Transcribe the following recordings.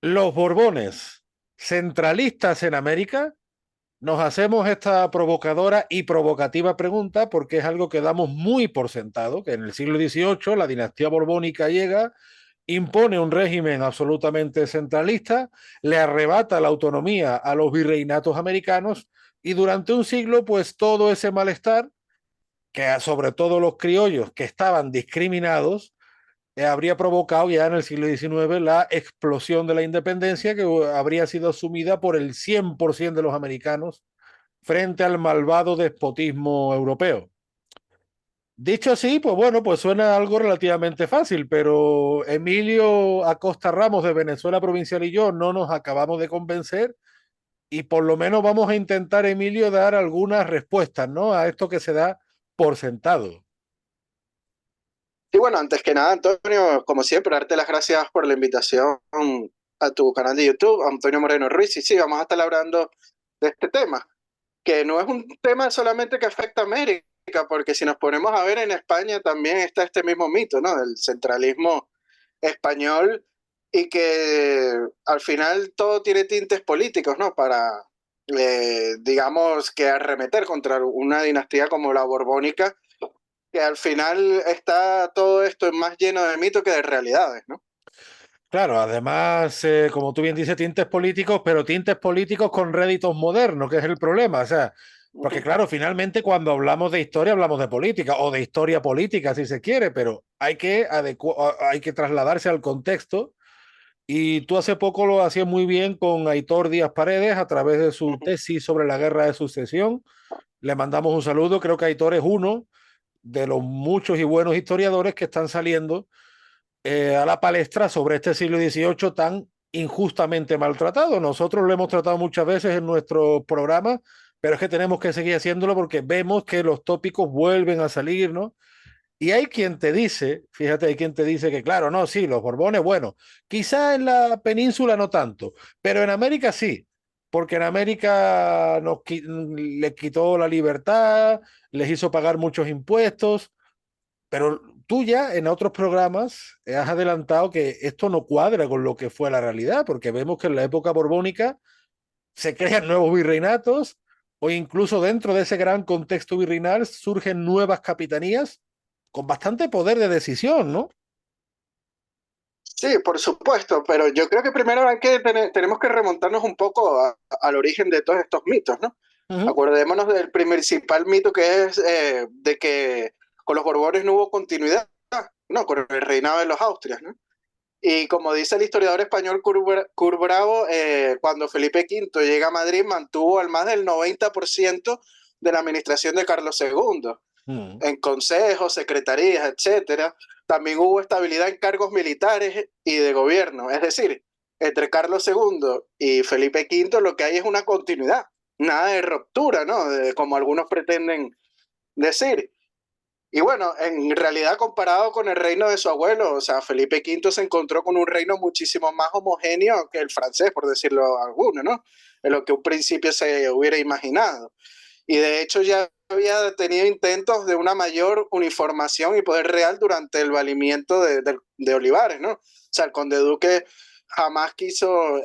Los Borbones, centralistas en América, nos hacemos esta provocadora y provocativa pregunta porque es algo que damos muy por sentado, que en el siglo XVIII la dinastía borbónica llega, impone un régimen absolutamente centralista, le arrebata la autonomía a los virreinatos americanos y durante un siglo, pues todo ese malestar, que sobre todo los criollos que estaban discriminados, habría provocado ya en el siglo XIX la explosión de la independencia que habría sido asumida por el 100% de los americanos frente al malvado despotismo europeo. Dicho así, pues bueno, pues suena algo relativamente fácil, pero Emilio Acosta Ramos de Venezuela Provincial y yo no nos acabamos de convencer y por lo menos vamos a intentar, Emilio, dar algunas respuestas, ¿no? A esto que se da por sentado. Y bueno, antes que nada, Antonio, como siempre, darte las gracias por la invitación a tu canal de YouTube, Antonio Moreno Ruiz. Y sí, vamos a estar hablando de este tema, que no es un tema solamente que afecta a América, porque si nos ponemos a ver en España también está este mismo mito, ¿no? Del centralismo español y que al final todo tiene tintes políticos, ¿no? Para, digamos, que arremeter contra una dinastía como la borbónica que al final está todo esto más lleno de mitos que de realidades, ¿no? Claro, además, como tú bien dices, tintes políticos, pero tintes políticos con réditos modernos, que es el problema. O sea, porque claro, finalmente cuando hablamos de historia, hablamos de política o de historia política, si se quiere, pero hay que trasladarse al contexto. Y tú hace poco lo hacías muy bien con Aitor Díaz Paredes a través de su tesis sobre la guerra de sucesión. Le mandamos un saludo. Creo que Aitor es uno de los muchos y buenos historiadores que están saliendo a la palestra sobre este siglo XVIII tan injustamente maltratado. Nosotros lo hemos tratado muchas veces en nuestro programa, pero es que tenemos que seguir haciéndolo porque vemos que los tópicos vuelven a salir, ¿no? Y hay quien te dice, fíjate, hay quien te dice que, claro, no, sí, los Borbones, bueno, quizá en la península no tanto, pero en América sí, porque en América les quitó la libertad, les hizo pagar muchos impuestos, pero tú ya en otros programas has adelantado que esto no cuadra con lo que fue la realidad, porque vemos que en la época borbónica se crean nuevos virreinatos o incluso dentro de ese gran contexto virreinal surgen nuevas capitanías con bastante poder de decisión, ¿no? Sí, por supuesto, pero yo creo que primero tenemos que remontarnos un poco al origen de todos estos mitos, ¿no? Uh -huh. Acordémonos del principal mito que es de que con los Borbones no hubo continuidad, no, con el reinado de los Austrias, ¿no? Y como dice el historiador español Cur Bravo, cuando Felipe V llega a Madrid mantuvo al más del 90% de la administración de Carlos II Uh -huh. en consejos, secretarías, etcétera. También hubo estabilidad en cargos militares y de gobierno. Es decir, entre Carlos II y Felipe V lo que hay es una continuidad, nada de ruptura, ¿no? Como algunos pretenden decir. Y bueno, en realidad comparado con el reino de su abuelo, o sea, Felipe V se encontró con un reino muchísimo más homogéneo que el francés, por decirlo alguno, ¿no? En lo que un principio se hubiera imaginado. Y de hecho ya había tenido intentos de una mayor uniformación y poder real durante el valimiento de Olivares, ¿no? O sea, el conde duque jamás quiso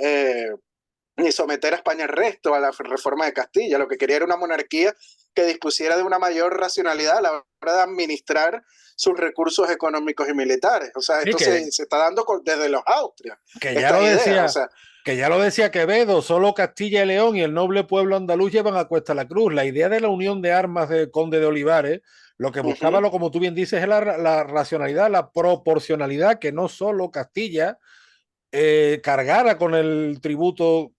ni someter a España al resto, a la reforma de Castilla. Lo que quería era una monarquía que dispusiera de una mayor racionalidad a la hora de administrar sus recursos económicos y militares. O sea, Sí, esto se está dando desde los Austrias, que ya estas lo ideas. O decía, sea, que ya lo decía Quevedo, solo Castilla y León y el noble pueblo andaluz llevan a cuesta la cruz. La idea de la unión de armas del conde de Olivares, lo que buscaba, uh-huh, lo como tú bien dices, es la racionalidad, la proporcionalidad, que no solo Castilla cargara con el tributo,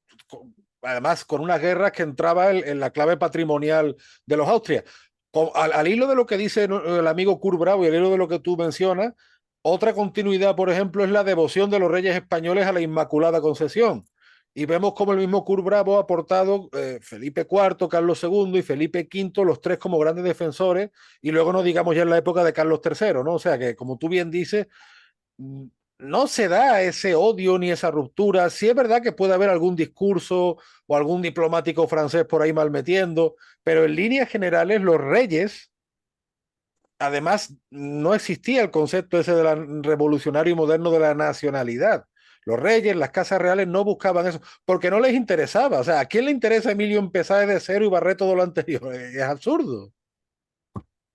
además con unas guerras que entraba en la clave patrimonial de los Austrias. Al hilo de lo que dice el amigo Kurt Bravo y al hilo de lo que tú mencionas, otra continuidad, por ejemplo, es la devoción de los reyes españoles a la Inmaculada Concepción. Y vemos como el mismo Kurt Bravo ha aportado Felipe IV, Carlos II y Felipe V, los tres como grandes defensores, y luego no digamos ya en la época de Carlos III, ¿no? O sea que, como tú bien dices, no se da ese odio ni esa ruptura. Sí es verdad que puede haber algún discurso o algún diplomático francés por ahí mal metiendo, pero en líneas generales los reyes, además, no existía el concepto ese de la revolucionario y moderno de la nacionalidad. Los reyes, las casas reales no buscaban eso, porque no les interesaba. O sea, ¿a quién le interesa a Emilio empezar desde cero y barrer todo lo anterior? Es absurdo.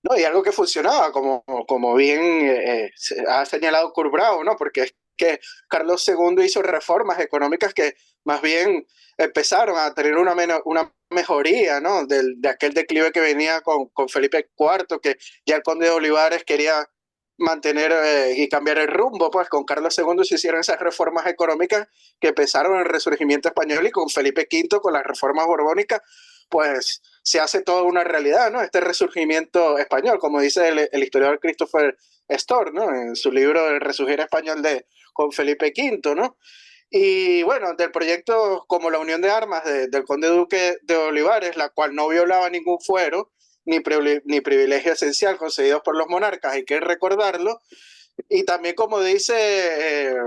No, y algo que funcionaba, como bien ha señalado Kurt Brau, ¿no? Porque es que Carlos II hizo reformas económicas que más bien empezaron a tener una mejoría, ¿no? De aquel declive que venía con Felipe IV, que ya el conde de Olivares quería mantener y cambiar el rumbo, pues con Carlos II se hicieron esas reformas económicas que empezaron en el Resurgimiento español y con Felipe V, con las reformas borbónicas, pues se hace toda una realidad, ¿no? Este resurgimiento español, como dice el historiador Christopher Storr, ¿no? En su libro El Resurgir Español con Felipe V, ¿no? Y bueno, del proyecto como la Unión de Armas del Conde Duque de Olivares, la cual no violaba ningún fuero ni privilegio esencial concedidos por los monarcas, hay que recordarlo. Y también como dice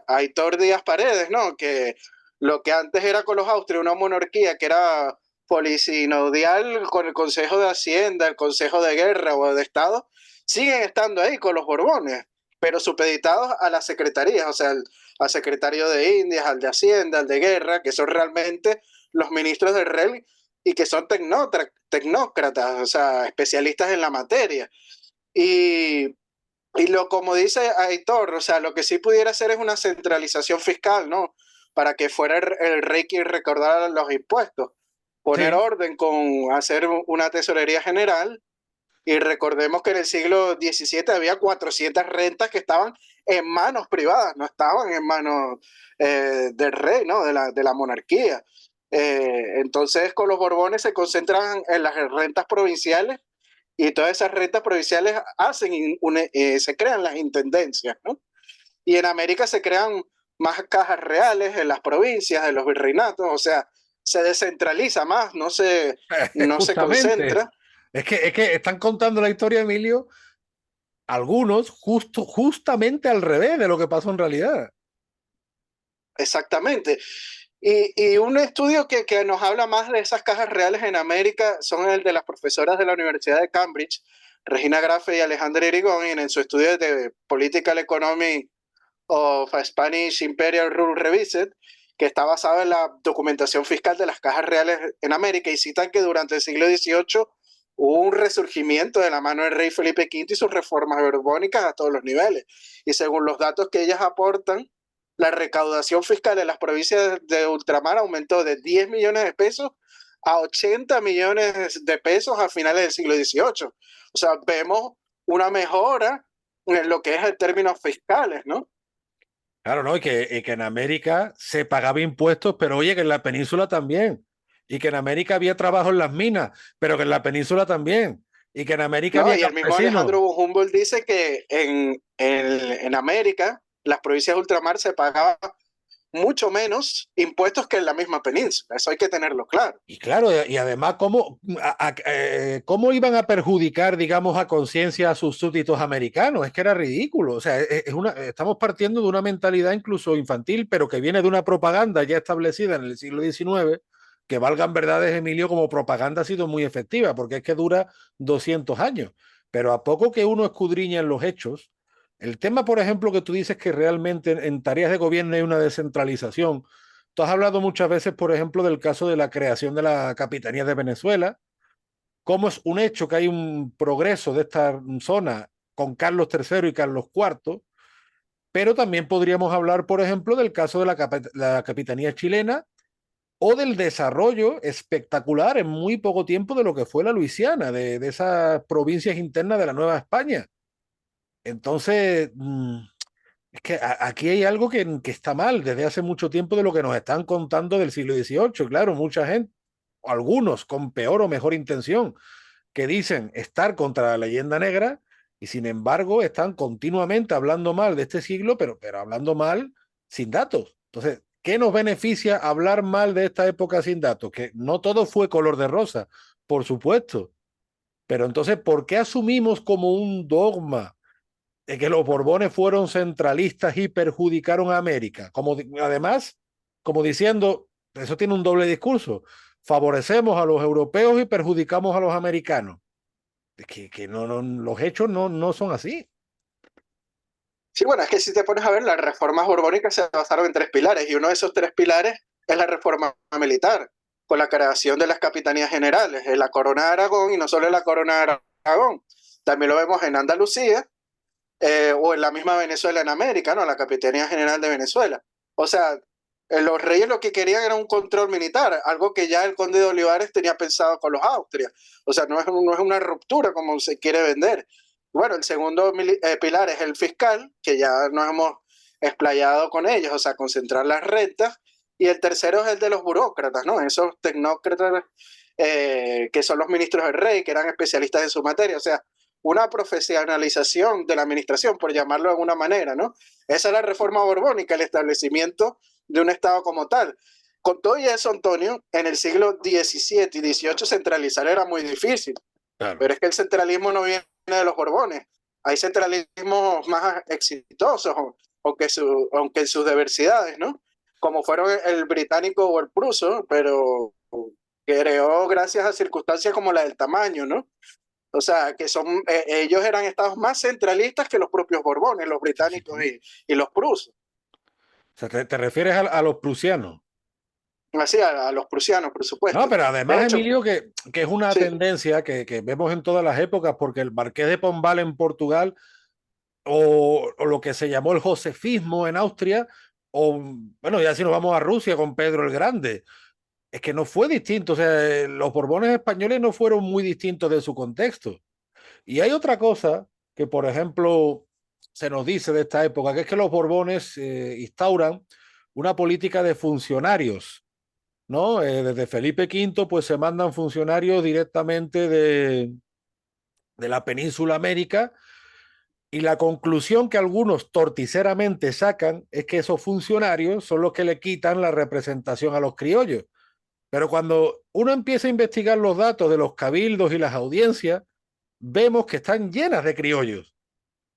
Aitor Díaz Paredes, ¿no? Que lo que antes era con los austrias una monarquía que era polisinodial con el Consejo de Hacienda, el Consejo de Guerra o de Estado, siguen estando ahí con los Borbones, pero supeditados a las secretarías, o sea, al secretario de Indias, al de Hacienda, al de Guerra, que son realmente los ministros del rey y que son tecnócratas, o sea, especialistas en la materia. Y como dice Aitor, o sea, lo que sí pudiera hacer es una centralización fiscal, ¿no? Para que fuera el rey quien recordara los impuestos. Poner Sí. orden con hacer una tesorería general. Y recordemos que en el siglo XVII había 400 rentas que estaban en manos privadas, no estaban en manos del rey, ¿no? De la monarquía. Entonces, con los Borbones se concentran en las rentas provinciales y todas esas rentas provinciales se crean las intendencias, ¿no? Y en América se crean más cajas reales en las provincias, en los virreinatos, o sea, se descentraliza más, no se Justamente. concentra. Es que están contando la historia, Emilio, algunos justamente al revés de lo que pasó en realidad. Exactamente. Y un estudio que nos habla más de esas cajas reales en América son el de las profesoras de la Universidad de Cambridge, Regina Grafe y Alejandra Irigoyen, en su estudio de Political Economy of Spanish Imperial Rule Revised, que está basado en la documentación fiscal de las cajas reales en América, y citan que durante el siglo XVIII hubo un resurgimiento de la mano del rey Felipe V y sus reformas borbónicas a todos los niveles. Y según los datos que ellas aportan, la recaudación fiscal en las provincias de ultramar aumentó de 10 millones de pesos a 80 millones de pesos a finales del siglo XVIII. O sea, vemos una mejora en lo que es en términos fiscales, ¿no? Claro, ¿no? Y que en América se pagaba impuestos, pero oye, que en la península también. Y que en América había trabajo en las minas, pero que en la península también. Y que en América ¿No? había Y el mismo campesinos. Alejandro von Humboldt dice que en América, las provincias de ultramar se pagaban mucho menos impuestos que en la misma península. Eso hay que tenerlo claro. Y claro, y además, ¿cómo iban a perjudicar, digamos, a conciencia a sus súbditos americanos? Es que era ridículo. O sea, estamos partiendo de una mentalidad incluso infantil, pero que viene de una propaganda ya establecida en el siglo XIX, que valgan verdades, Emilio, como propaganda ha sido muy efectiva, porque es que dura 200 años. Pero a poco que uno escudriña en los hechos, el tema, por ejemplo, que tú dices que realmente en tareas de gobierno hay una descentralización. Tú has hablado muchas veces, por ejemplo, del caso de la creación de la Capitanía de Venezuela, cómo es un hecho que hay un progreso de esta zona con Carlos III y Carlos IV, pero también podríamos hablar, por ejemplo, del caso de la Capitanía chilena o del desarrollo espectacular en muy poco tiempo de lo que fue la Luisiana, de esas provincias internas de la Nueva España. Entonces, es que aquí hay algo que está mal desde hace mucho tiempo de lo que nos están contando del siglo XVIII. Claro, mucha gente, algunos con peor o mejor intención, que dicen estar contra la leyenda negra y sin embargo están continuamente hablando mal de este siglo, pero hablando mal sin datos. Entonces, ¿qué nos beneficia hablar mal de esta época sin datos? Que no todo fue color de rosa, por supuesto. Pero entonces, ¿por qué asumimos como un dogma de que los Borbones fueron centralistas y perjudicaron a América? Además, como diciendo, eso tiene un doble discurso. Favorecemos a los europeos y perjudicamos a los americanos. Que no, los hechos no son así. Sí, bueno, es que si te pones a ver, las reformas borbónicas se basaron en tres pilares y uno de esos tres pilares es la reforma militar, con la creación de las capitanías generales, en la Corona de Aragón y no solo en la Corona de Aragón, también lo vemos en Andalucía o en la misma Venezuela en América, ¿no? La Capitanía General de Venezuela. O sea, los reyes lo que querían era un control militar, algo que ya el conde de Olivares tenía pensado con los Austrias. O sea, no es una ruptura como se quiere vender. Bueno, el segundo pilar es el fiscal, que ya nos hemos explayado con ellos, o sea, concentrar las rentas. Y el tercero es el de los burócratas, ¿no? Esos tecnócratas que son los ministros del rey, que eran especialistas en su materia. O sea, una profesionalización de la administración, por llamarlo de alguna manera, ¿no? Esa es la reforma borbónica, el establecimiento de un Estado como tal. Con todo y eso, Antonio, en el siglo XVII y XVIII centralizar era muy difícil, Claro. pero es que el centralismo no viene de los Borbones. Hay centralismos más exitosos, aunque en sus diversidades, ¿no? Como fueron el británico o el pruso, pero creó gracias a circunstancias como la del tamaño, ¿no? O sea, que ellos eran estados más centralistas que los propios Borbones, los Sí, británicos sí. y los prusos. O sea, te refieres a los prusianos. Así, a los prusianos, por No, supuesto. pero De además, hecho, Emilio, que es una sí, tendencia que vemos en todas las épocas, porque el Marqués de Pombal en Portugal, o lo que se llamó el josefismo en Austria, o bueno, ya si nos vamos a Rusia con Pedro el Grande, es que no fue distinto. O sea, los Borbones españoles no fueron muy distintos de su contexto. Y hay otra cosa que, por ejemplo, se nos dice de esta época, que es que los Borbones instauran una política de funcionarios, ¿no? Desde Felipe V, pues se mandan funcionarios directamente de la península América, y la conclusión que algunos torticeramente sacan es que esos funcionarios son los que le quitan la representación a los criollos. Pero cuando uno empieza a investigar los datos de los cabildos y las audiencias, vemos que están llenas de criollos.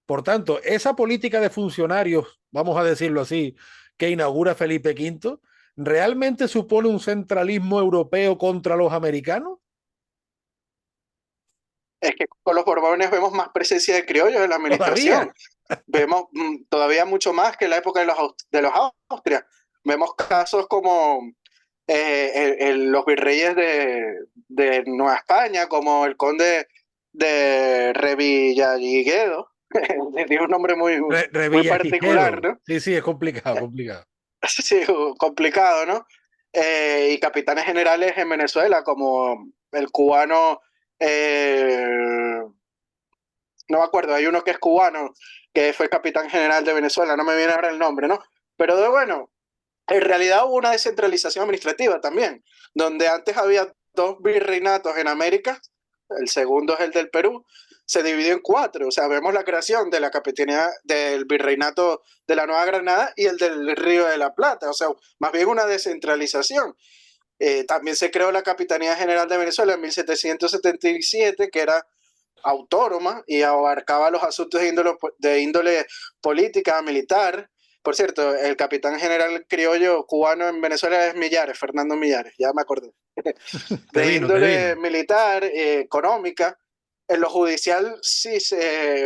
Por tanto, esa política de funcionarios, vamos a decirlo así, que inaugura Felipe V, ¿realmente supone un centralismo europeo contra los americanos? es que con los Borbones vemos más presencia de criollos en la administración. Todavía. Vemos todavía mucho más que en la época de los Austrias. Vemos casos como los virreyes de Nueva España, como el conde de Revillagigedo, tiene un nombre muy particular, Revillagigedo. ¿no? Sí, sí, es complicado, complicado. Sí, complicado, ¿no? Y capitanes generales en Venezuela, como el cubano, no me acuerdo, hay uno que es cubano, que fue capitán general de Venezuela, no me viene ahora el nombre, ¿no? Pero bueno, en realidad hubo una descentralización administrativa también, donde antes había dos virreinatos en América, el segundo es el del Perú, se dividió en cuatro, o sea, vemos la creación de la capitanía del virreinato de la Nueva Granada y el del Río de la Plata, o sea, más bien una descentralización. También se creó la Capitanía General de Venezuela en 1777, que era autónoma y abarcaba los asuntos de índole política, militar. Por cierto, el capitán general criollo cubano en Venezuela es Millares, Fernando Millares, ya me acordé. Te De vino, te índole vino. militar, económica. En lo judicial, sí,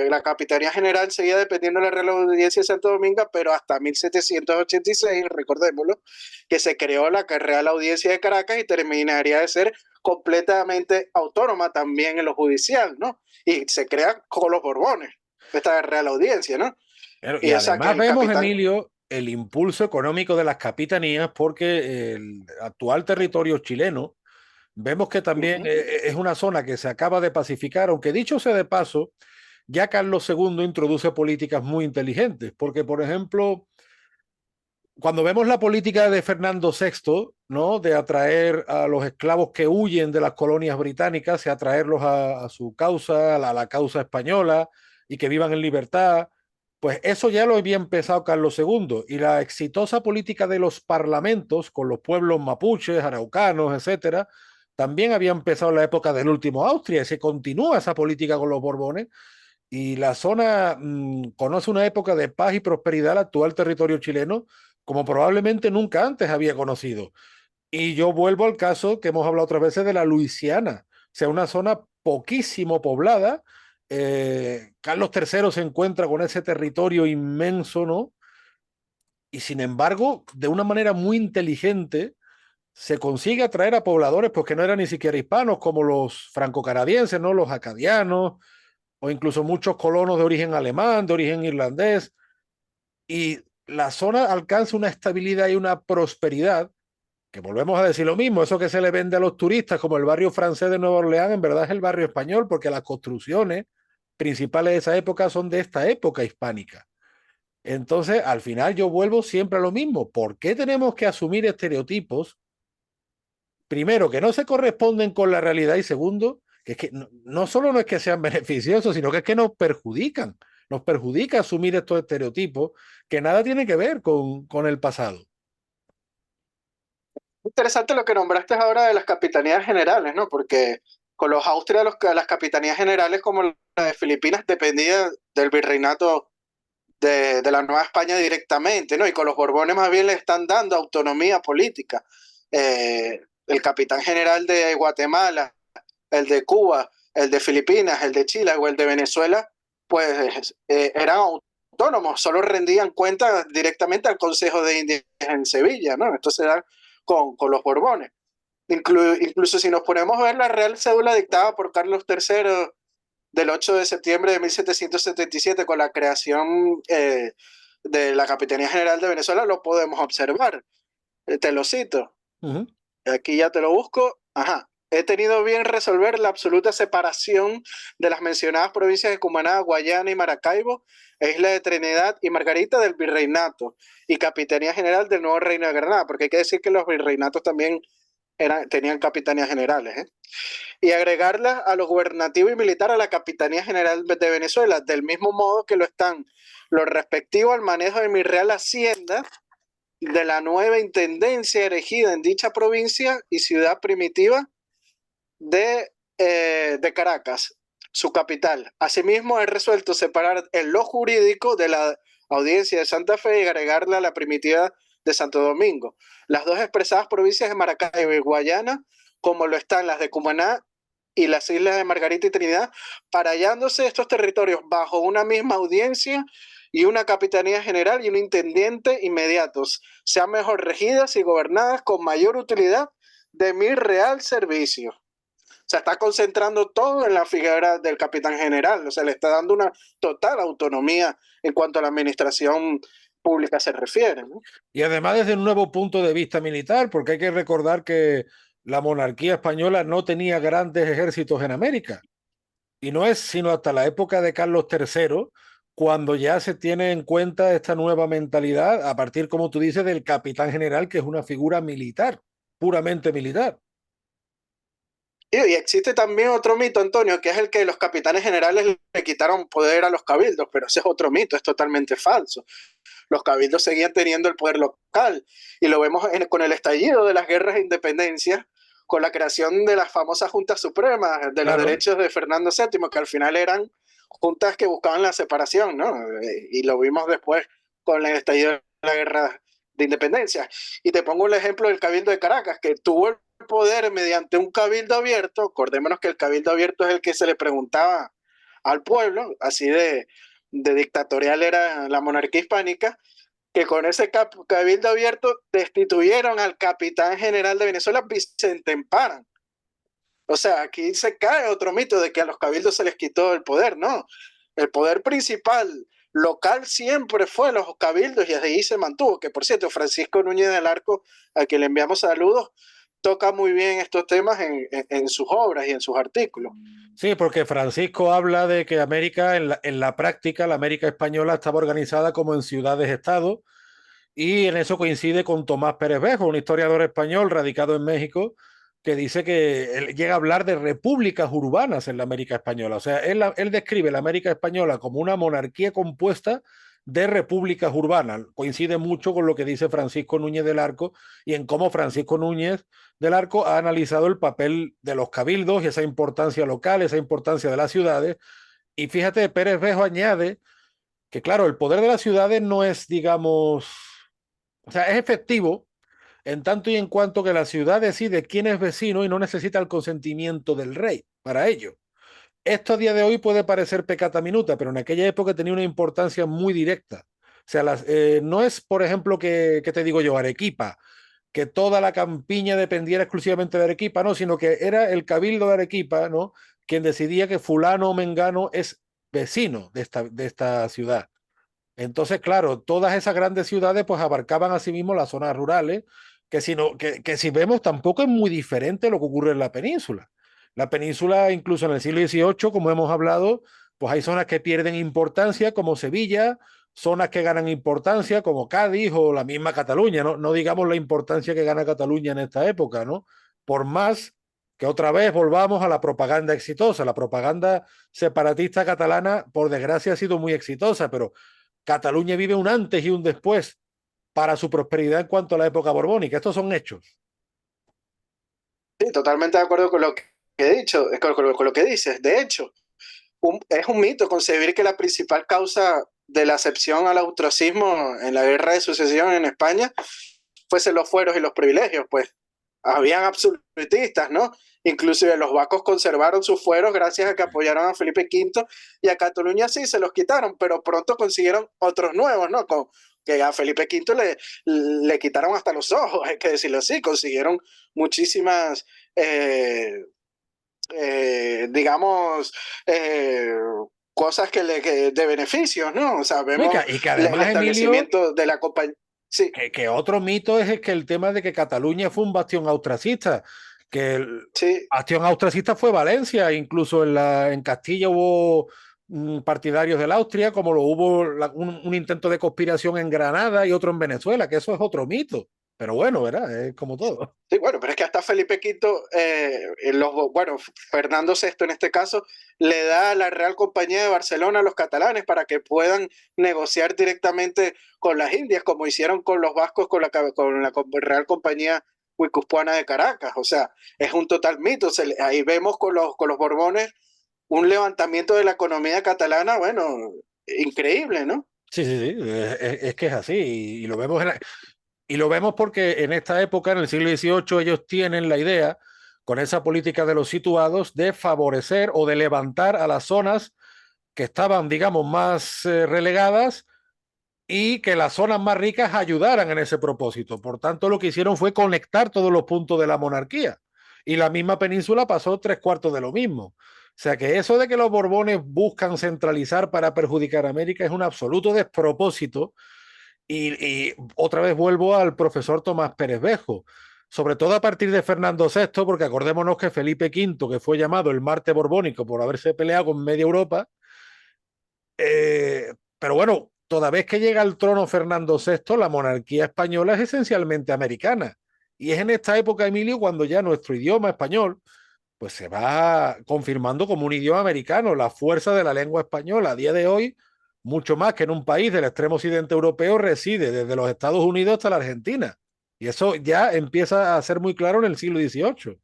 la Capitanía General seguía dependiendo de la Real Audiencia de Santo Domingo, pero hasta 1786, recordémoslo, que se creó la Real Audiencia de Caracas y terminaría de ser completamente autónoma también en lo judicial, ¿no? Y se crea con los Borbones, esta Real Audiencia, ¿no? Pero, y Y o sea que además el vemos, capitán, Emilio, el impulso económico de las capitanías, porque el actual territorio chileno, vemos que también uh-huh, es una zona que se acaba de pacificar, aunque dicho sea de paso, ya Carlos II introduce políticas muy inteligentes, porque, por ejemplo, cuando vemos la política de Fernando VI, ¿no? De atraer a los esclavos que huyen de las colonias británicas y atraerlos a su causa, a la causa española, y que vivan en libertad, pues eso ya lo había empezado Carlos II. Y la exitosa política de los parlamentos con los pueblos mapuches, araucanos, etcétera, también había empezado en la época del último Austria, y se continúa esa política con los Borbones, y la zona conoce una época de paz y prosperidad, el actual territorio chileno, como probablemente nunca antes había conocido. Y yo vuelvo al caso que hemos hablado otras veces de la Luisiana, o sea, una zona poquísimo poblada, Carlos III se encuentra con ese territorio inmenso, ¿no? Y sin embargo, de una manera muy inteligente, se consigue atraer a pobladores pues, que no eran ni siquiera hispanos, como los franco-canadienses, ¿no? Los acadianos, o incluso muchos colonos de origen alemán, de origen irlandés, y la zona alcanza una estabilidad y una prosperidad, que volvemos a decir lo mismo, eso que se le vende a los turistas como el barrio francés de Nueva Orleans, en verdad es el barrio español, porque las construcciones principales de esa época son de esta época hispánica. Entonces, al final yo vuelvo siempre a lo mismo. ¿Por qué tenemos que asumir estereotipos? Primero, que no se corresponden con la realidad y segundo, que es que no solo no es que sean beneficiosos, sino que es que nos perjudican. Nos perjudica asumir estos estereotipos que nada tienen que ver con el pasado. Interesante lo que nombraste ahora de las capitanías generales, ¿no? Porque con los Austrias las capitanías generales como la de Filipinas dependía del virreinato de la Nueva España directamente, ¿no? Y con los Borbones más bien le están dando autonomía política. El capitán general de Guatemala, el de Cuba, el de Filipinas, el de Chile o el de Venezuela, pues eran autónomos, solo rendían cuentas directamente al Consejo de Indias en Sevilla, ¿no? Esto se da con los Borbones. Incluso si nos ponemos a ver la Real Cédula dictada por Carlos III del 8 de septiembre de 1777 con la creación de la Capitanía General de Venezuela, lo podemos observar. Te lo cito. Uh -huh. Aquí ya te lo busco. Ajá. He tenido bien resolver la absoluta separación de las mencionadas provincias de Cumaná, Guayana y Maracaibo, e Isla de Trinidad y Margarita del Virreinato y Capitanía General del Nuevo Reino de Granada, porque hay que decir que los virreinatos también tenían capitanías generales, ¿eh? Y agregarlas a lo gubernativo y militar a la Capitanía General de Venezuela, del mismo modo que lo están lo respectivo al manejo de mi real hacienda de la nueva intendencia erigida en dicha provincia y ciudad primitiva de Caracas, su capital. Asimismo, he resuelto separar el lo jurídico de la audiencia de Santa Fe y agregarla a la primitiva de Santo Domingo. Las dos expresadas provincias de Maracaibo y Guayana, como lo están las de Cumaná y las islas de Margarita y Trinidad, para hallándose estos territorios bajo una misma audiencia y una capitanía general y un intendente inmediatos, sean mejor regidas y gobernadas con mayor utilidad de mi real servicio. O sea, está concentrando todo en la figura del capitán general, o sea, le está dando una total autonomía en cuanto a la administración pública se refiere, ¿no? Y además desde un nuevo punto de vista militar, porque hay que recordar que la monarquía española no tenía grandes ejércitos en América. Y no es sino hasta la época de Carlos III cuando ya se tiene en cuenta esta nueva mentalidad, a partir, como tú dices, del capitán general, que es una figura militar, puramente militar. Y existe también otro mito, Antonio, que es el que los capitanes generales le quitaron poder a los cabildos, pero ese es otro mito, es totalmente falso. Los cabildos seguían teniendo el poder local y lo vemos con el estallido de las guerras de independencia, con la creación de las famosas juntas supremas de los Claro. derechos de Fernando VII, que al final eran juntas que buscaban la separación, ¿no? Y lo vimos después con el estallido de la guerra de independencia. Y te pongo el ejemplo del Cabildo de Caracas, que tuvo el poder mediante un cabildo abierto. Acordémonos que el cabildo abierto es el que se le preguntaba al pueblo, así de dictatorial era la monarquía hispánica, que con ese cabildo abierto destituyeron al capitán general de Venezuela, Vicente Emparan. O sea, aquí se cae otro mito de que a los cabildos se les quitó el poder, ¿no? El poder principal local siempre fue los cabildos y desde ahí se mantuvo, que por cierto, Francisco Núñez del Arco, a quien le enviamos saludos, toca muy bien estos temas en sus obras y en sus artículos. Sí, porque Francisco habla de que América, en la práctica, la América española estaba organizada como en ciudades-estado, y en eso coincide con Tomás Pérez Bejo, un historiador español radicado en México, que dice que él llega a hablar de repúblicas urbanas en la América española. O sea, él describe la América española como una monarquía compuesta de repúblicas urbanas. Coincide mucho con lo que dice Francisco Núñez del Arco y en cómo Francisco Núñez del Arco ha analizado el papel de los cabildos y esa importancia local, esa importancia de las ciudades. Y fíjate, Pérez Bejo añade que, claro, el poder de las ciudades no es, digamos, o sea, es efectivo en tanto y en cuanto que la ciudad decide quién es vecino y no necesita el consentimiento del rey para ello. esto a día de hoy puede parecer pecata minuta, pero en aquella época tenía una importancia muy directa. O sea, no es, por ejemplo, que te digo yo, Arequipa, que toda la campiña dependiera exclusivamente de Arequipa, no, sino que era el cabildo de Arequipa, ¿no? Quien decidía que fulano o mengano es vecino de esta ciudad. Entonces, claro, todas esas grandes ciudades pues abarcaban asimismo las zonas rurales, que si vemos tampoco es muy diferente lo que ocurre en la península. La península, incluso en el siglo XVIII, como hemos hablado, pues hay zonas que pierden importancia, como Sevilla, zonas que ganan importancia, como Cádiz o la misma Cataluña, ¿no? No digamos la importancia que gana Cataluña en esta época, ¿no? Por más que otra vez volvamos a la propaganda exitosa. La propaganda separatista catalana, por desgracia, ha sido muy exitosa, pero Cataluña vive un antes y un después para su prosperidad en cuanto a la época borbónica. Estos son hechos. Sí, totalmente de acuerdo con lo que he dicho, con lo que dices. De hecho, es un mito concebir que la principal causa de la acepción al austriacismo en la guerra de sucesión en España fuesen los fueros y los privilegios, pues habían absolutistas, ¿no? Inclusive los vascos conservaron sus fueros gracias a que apoyaron a Felipe V y a Cataluña sí se los quitaron, pero pronto consiguieron otros nuevos, ¿no? Que a Felipe V le quitaron hasta los ojos, hay que decirlo así, consiguieron muchísimas digamos, cosas de beneficios, ¿no? O sea, ¿No? vemos Y que el además, Emilio, establecimiento de la compañía. Sí, que otro mito es que el tema de que Cataluña fue un bastión austracista, que el sí, bastión austracista fue Valencia, incluso en Castilla hubo partidarios del Austria, como lo hubo un intento de conspiración en Granada y otro en Venezuela, que eso es otro mito. Pero bueno, ¿verdad? Es como todo. sí, bueno, pero es que hasta Felipe V, bueno, Fernando VI en este caso, le da a la Real Compañía de Barcelona a los catalanes para que puedan negociar directamente con las Indias, como hicieron con los vascos con la Real Compañía Guipuzcoana de Caracas. O sea, es un total mito. Ahí vemos con los Borbones un levantamiento de la economía catalana, bueno, increíble, ¿no? Sí, sí, sí, es que es así y lo vemos y lo vemos porque en esta época, en el siglo XVIII, ellos tienen la idea, con esa política de los situados, de favorecer o de levantar a las zonas que estaban, digamos, más relegadas y que las zonas más ricas ayudaran en ese propósito. Por tanto, lo que hicieron fue conectar todos los puntos de la monarquía. Y la misma península pasó tres cuartos de lo mismo. O sea que eso de que los Borbones buscan centralizar para perjudicar a América es un absoluto despropósito y otra vez vuelvo al profesor Tomás Pérez Bejo, sobre todo a partir de Fernando VI, porque acordémonos que Felipe V, que fue llamado el Marte Borbónico por haberse peleado con media Europa, pero bueno, toda vez que llega al trono Fernando VI, la monarquía española es esencialmente americana. Y es en esta época, Emilio, cuando ya nuestro idioma español pues se va confirmando como un idioma americano, la fuerza de la lengua española a día de hoy, mucho más que en un país del extremo occidente europeo, reside desde los Estados Unidos hasta la Argentina. Y eso ya empieza a ser muy claro en el siglo XVIII.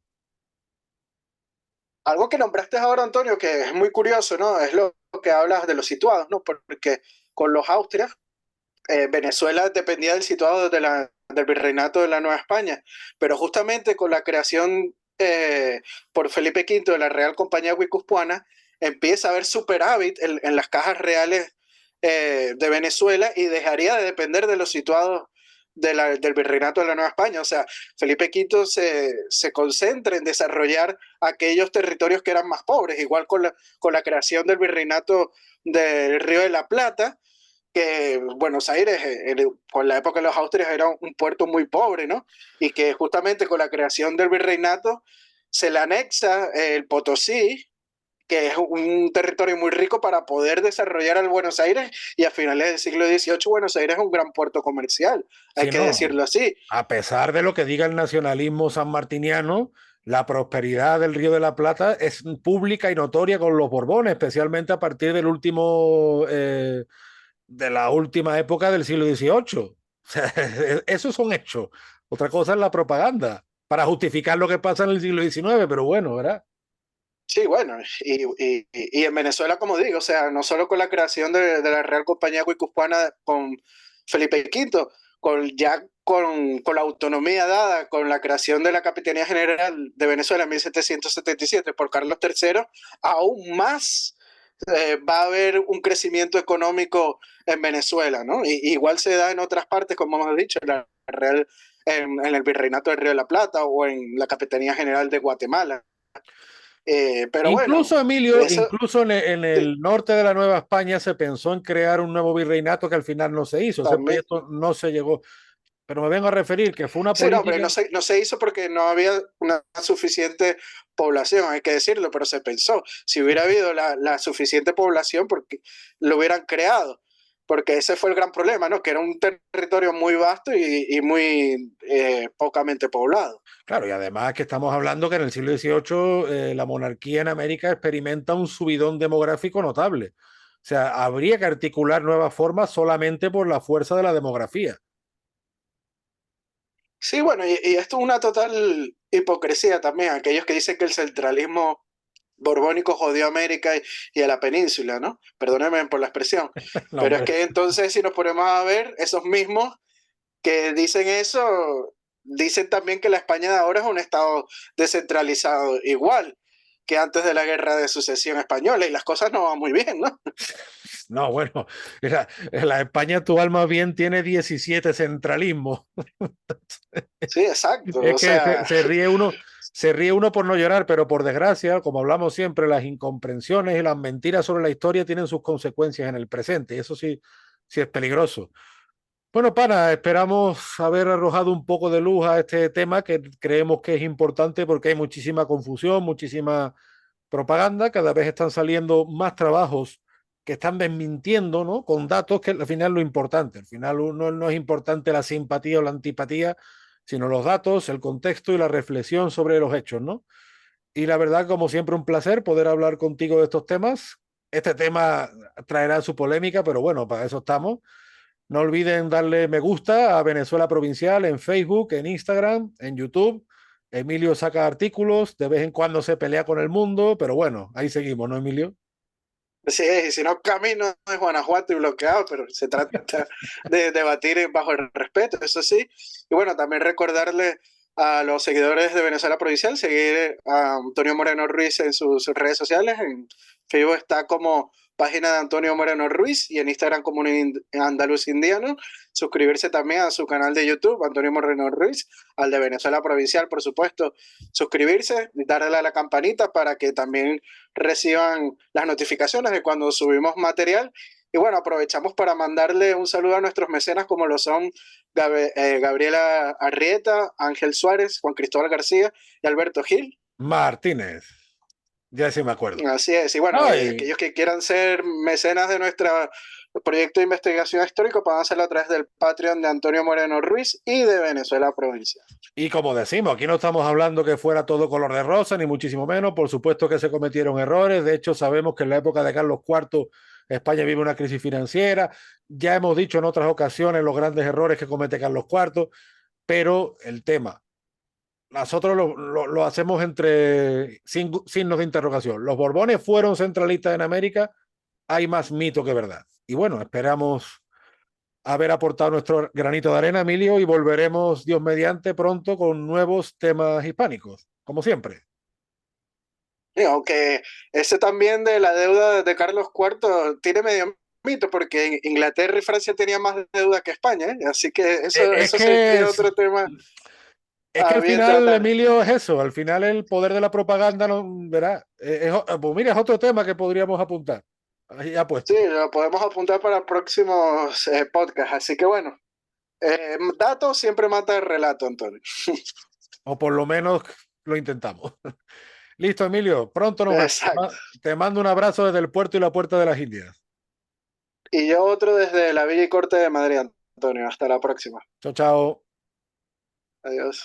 Algo que nombraste ahora, Antonio, que es muy curioso, ¿no? Es lo que hablas de los situados, ¿no? Porque con los Austrias, Venezuela dependía del situado del virreinato de la Nueva España, pero justamente con la creación por Felipe V de la Real Compañía Guipuzcoana, empieza a haber superávit en las cajas reales de Venezuela y dejaría de depender de los situados del virreinato de la Nueva España. O sea, Felipe V se concentra en desarrollar aquellos territorios que eran más pobres, igual con la creación del virreinato del Río de la Plata, que Buenos Aires, con la época de los Austrias, era un puerto muy pobre, ¿no? Y que justamente con la creación del virreinato se le anexa el Potosí, que es un territorio muy rico para poder desarrollar al Buenos Aires, y a finales del siglo XVIII Buenos Aires es un gran puerto comercial, hay Si que no, decirlo así. a pesar de lo que diga el nacionalismo sanmartiniano, la prosperidad del Río de la Plata es pública y notoria con los Borbones, especialmente a partir del último, de la última época del siglo XVIII. O sea, esos son hechos. Otra cosa es la propaganda, para justificar lo que pasa en el siglo XIX, pero bueno, ¿verdad? Sí, bueno, y en Venezuela, como digo, o sea, no solo con la creación de la Real Compañía Guipuzcoana con Felipe V, con la autonomía dada, con la creación de la Capitanía General de Venezuela en 1777 por Carlos III, aún más va a haber un crecimiento económico en Venezuela, ¿no? Igual se da en otras partes, como hemos dicho, en el Virreinato del Río de la Plata o en la Capitanía General de Guatemala. Pero bueno, Incluso, Emilio, eso incluso en sí, el norte de la Nueva España se pensó en crear un nuevo virreinato que al final no se hizo. Ese también. proyecto no se llegó. Pero me vengo a referir que fue una Sí, no, hombre, política. no se hizo porque no había una suficiente población, hay que decirlo, pero se pensó. Si hubiera habido la suficiente población, porque lo hubieran creado. Porque ese fue el gran problema, ¿no? Que era un territorio muy vasto y muy pocamente poblado. Claro, y además que estamos hablando que en el siglo XVIII la monarquía en América experimenta un subidón demográfico notable. O sea, habría que articular nuevas formas solamente por la fuerza de la demografía. Sí, bueno, y esto es una total hipocresía también. Aquellos que dicen que el centralismo borbónico jodió a América y a la península, ¿no? Perdónenme por la expresión. No, Pero es hombre, que entonces, si nos ponemos a ver, esos mismos que dicen eso, dicen también que la España de ahora es un estado descentralizado igual que antes de la guerra de sucesión española y las cosas no van muy bien, ¿no? no, bueno, la España actual más bien tiene 17 centralismos. Sí, exacto. Es O que sea, se ríe uno por no llorar, pero por desgracia, como hablamos siempre, las incomprensiones y las mentiras sobre la historia tienen sus consecuencias en el presente. Y eso sí, sí es peligroso. Bueno, pana, esperamos haber arrojado un poco de luz a este tema que creemos que es importante porque hay muchísima confusión, muchísima propaganda, cada vez están saliendo más trabajos que están desmintiendo, ¿no? Con datos que al final es lo importante. Al final no es importante la simpatía o la antipatía, sino los datos, el contexto y la reflexión sobre los hechos, ¿no? Y la verdad, como siempre, un placer poder hablar contigo de estos temas. Este tema traerá su polémica, pero bueno, para eso estamos. No olviden darle me gusta a Venezuela Provincial en Facebook, en Instagram, en YouTube. Emilio saca artículos, de vez en cuando se pelea con el mundo, pero bueno, ahí seguimos, ¿no, Emilio? sí, y si no camino de Guanajuato y bloqueado, pero se trata de debatir bajo el respeto, eso sí. Y bueno, también recordarle a los seguidores de Venezuela Provincial, seguir a Antonio Moreno Ruiz en sus redes sociales. En Facebook está como página de Antonio Moreno Ruiz y en Instagram como un andaluz indiano. Suscribirse también a su canal de YouTube, Antonio Moreno Ruiz, al de Venezuela Provincial, por supuesto. Suscribirse, darle a la campanita para que también reciban las notificaciones de cuando subimos material. Y bueno, aprovechamos para mandarle un saludo a nuestros mecenas como lo son Gabriela Arrieta, Ángel Suárez, Juan Cristóbal García y Alberto Gil. Martínez, ya sí me acuerdo. Así es. Y bueno, Ay, aquellos que quieran ser mecenas de nuestro proyecto de investigación histórico pueden hacerlo a través del Patreon de Antonio Moreno Ruiz y de Venezuela Provincia. y como decimos, aquí no estamos hablando que fuera todo color de rosa, ni muchísimo menos. Por supuesto que se cometieron errores. De hecho, sabemos que en la época de Carlos IV España vive una crisis financiera. Ya hemos dicho en otras ocasiones los grandes errores que comete Carlos IV, pero el tema, nosotros lo hacemos entre signos de interrogación. ¿Los Borbones fueron centralistas en América? Hay más mito que verdad. Y bueno, esperamos haber aportado nuestro granito de arena, Emilio, y volveremos, Dios mediante, pronto con nuevos temas hispánicos, como siempre. Y aunque ese también de la deuda de Carlos IV tiene medio mito, porque Inglaterra y Francia tenían más deuda que España, ¿eh? Así que Es eso que sería otro tema es que a al bien final, tratar. Emilio, es eso. Al final, el poder de la propaganda, no, verá, pues mira, es otro tema que podríamos apuntar. Ahí ha Sí, puesto. lo podemos apuntar para próximos podcasts. Así que bueno, datos siempre mata el relato, Antonio. O por lo menos lo intentamos. Listo, Emilio. Pronto nos vemos. Exacto. Te mando un abrazo desde el puerto y la puerta de las Indias. Y yo otro desde la Villa y Corte de Madrid, Antonio. Hasta la próxima. Chao, chao. Adiós.